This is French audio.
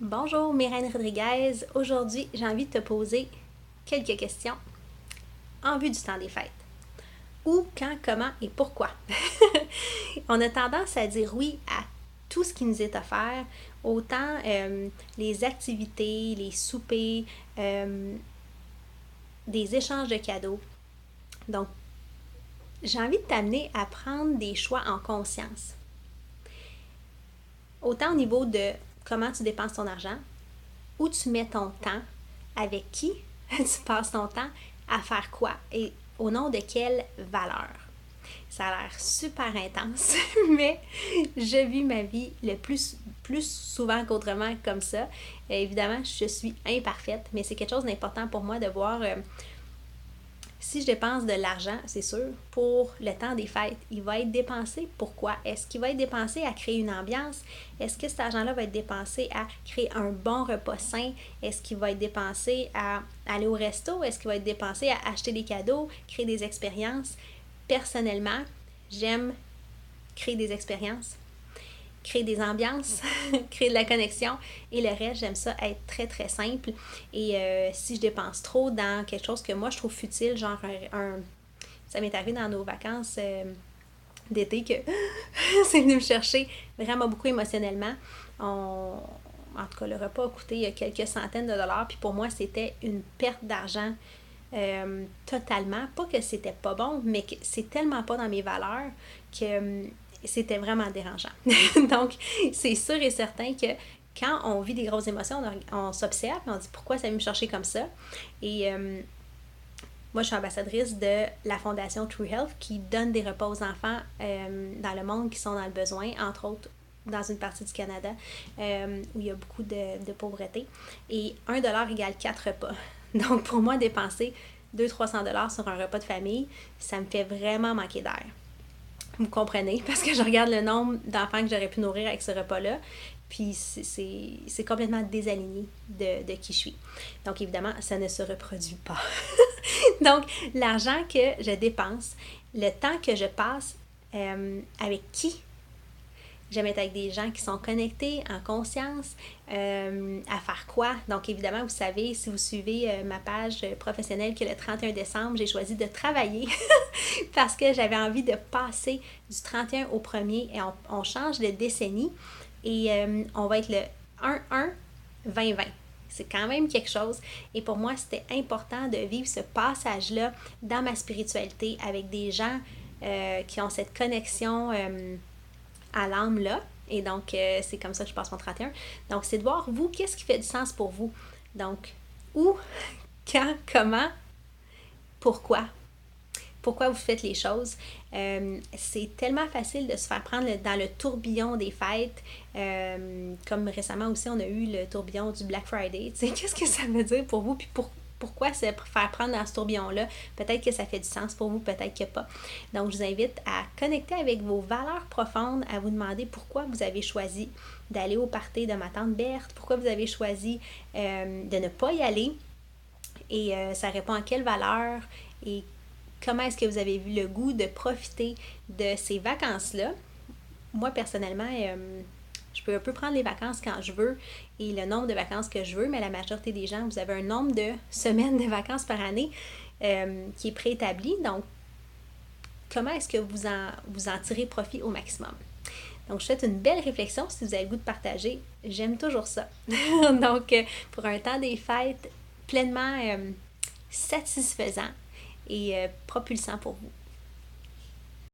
Bonjour, Myrène Rodriguez. Aujourd'hui, j'ai envie de te poser quelques questions en vue du temps des fêtes. Où, quand, comment et pourquoi? On a tendance à dire oui à tout ce qui nous est offert, autant les activités, les soupers, des échanges de cadeaux. Donc, j'ai envie de t'amener à prendre des choix en conscience. Autant au niveau de comment tu dépenses ton argent, où tu mets ton temps, avec qui tu passes ton temps, à faire quoi et au nom de quelle valeur. Ça a l'air super intense, mais je vis ma vie le plus souvent qu'autrement comme ça. Évidemment, je suis imparfaite, mais c'est quelque chose d'important pour moi de voir si je dépense de l'argent, c'est sûr, pour le temps des fêtes, il va être dépensé. Pourquoi? Est-ce qu'il va être dépensé à créer une ambiance? Est-ce que cet argent-là va être dépensé à créer un bon repas sain? Est-ce qu'il va être dépensé à aller au resto? Est-ce qu'il va être dépensé à acheter des cadeaux, créer des expériences? Personnellement, j'aime créer des expériences, créer des ambiances, créer de la connexion. Et le reste, j'aime ça être très, très simple. Et si je dépense trop dans quelque chose que moi, je trouve futile, genre ça m'est arrivé dans nos vacances d'été que c'est venu me chercher vraiment beaucoup émotionnellement. En tout cas, le repas a coûté quelques centaines de dollars. Puis pour moi, c'était une perte d'argent totalement. Pas que c'était pas bon, mais que c'est tellement pas dans mes valeurs que c'était vraiment dérangeant. Donc, c'est sûr et certain que quand on vit des grosses émotions, on s'observe et on dit pourquoi ça vient me chercher comme ça. Et moi, je suis ambassadrice de la fondation True Health qui donne des repas aux enfants dans le monde qui sont dans le besoin, entre autres dans une partie du Canada où il y a beaucoup de pauvreté. Et 1$ égale 4 repas. Donc, pour moi, dépenser 200-300$ sur un repas de famille, ça me fait vraiment manquer d'air. Vous comprenez? Parce que je regarde le nombre d'enfants que j'aurais pu nourrir avec ce repas-là, puis c'est complètement désaligné de qui je suis. Donc, évidemment, ça ne se reproduit pas. Donc, l'argent que je dépense, le temps que je passe avec qui j'aime être avec des gens qui sont connectés, en conscience, à faire quoi. Donc, évidemment, vous savez, si vous suivez ma page professionnelle, que le 31 décembre, j'ai choisi de travailler parce que j'avais envie de passer du 31 au 1er et on change de décennie et on va être le 1-1-2020. C'est quand même quelque chose. Et pour moi, c'était important de vivre ce passage-là dans ma spiritualité avec des gens qui ont cette connexion à l'âme-là. Et donc, c'est comme ça que je passe mon 31. Donc, c'est de voir, vous, qu'est-ce qui fait du sens pour vous. Donc, où, quand, comment, pourquoi. Pourquoi vous faites les choses. C'est tellement facile de se faire prendre dans le tourbillon des fêtes. Comme récemment aussi, on a eu le tourbillon du Black Friday. Tu sais, qu'est-ce que ça veut dire pour vous? Puis pourquoi se faire prendre dans ce tourbillon-là? Peut-être que ça fait du sens pour vous, peut-être que pas. Donc, je vous invite à connecter avec vos valeurs profondes, à vous demander pourquoi vous avez choisi d'aller au party de ma tante Berthe, pourquoi vous avez choisi de ne pas y aller. Et ça répond à quelle valeur et comment est-ce que vous avez vu le goût de profiter de ces vacances-là. Moi, personnellement, je peux un peu prendre les vacances quand je veux et le nombre de vacances que je veux, mais la majorité des gens, vous avez un nombre de semaines de vacances par année qui est préétabli. Donc, comment est-ce que vous en tirez profit au maximum? Donc, je souhaite une belle réflexion si vous avez le goût de partager. J'aime toujours ça. Donc, pour un temps des fêtes pleinement satisfaisant et propulsant pour vous.